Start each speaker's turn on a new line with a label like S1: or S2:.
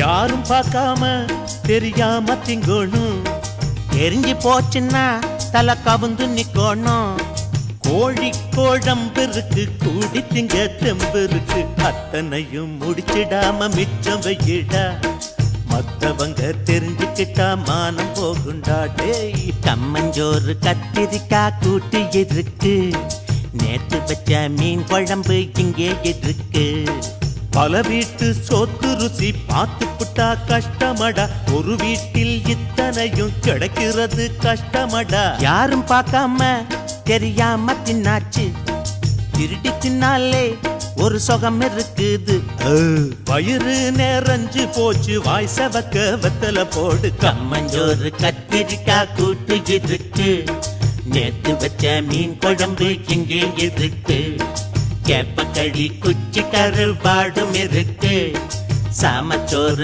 S1: யாரும் பார்க்காம தெரியாம திங்கணும்,
S2: தெரிஞ்சு போச்சுன்னா தலை கவுந்து நிக்கணும்.
S1: கோழி கோழம்பு இருக்கு, கூடி திங்க தெம்பு இருக்கு, அத்தனையும் முடிச்சிடாம மிச்சம் வையிடா. மத்தவங்க தெரிஞ்சுக்கிட்டா மானம் போகுண்டா. டேய்,
S2: கம்மஞ்சோறு கத்திரிக்காய் கூட்டு இருக்கு, நேத்து வச்ச மீன் குழம்பு இங்கே இருக்கு.
S1: பல வீட்டு சொத்து ருசி பார்த்து புட்டா கஷ்டமடா, ஒரு வீட்டில் இத்தனையும் கிடைக்கிறது கஷ்டமடா.
S2: யாரும் பார்க்காம தெரியாம தின்னாச்சு, திருடி தின்னாலே ஒரு சுகம் இருக்குது.
S1: வயிறு நிறைஞ்சு போச்சு, வாய் சவக்க வெத்தல போடு.
S2: கம்மஞ்சோறு கத்திரிக்காய் கூட்டு இருக்கு, நேத்து வச்ச மீன் குழம்பு இங்கே இருக்கு. கேப்பக்களி குச்சி கருவாடும் இருக்கு, சாமச்சோறு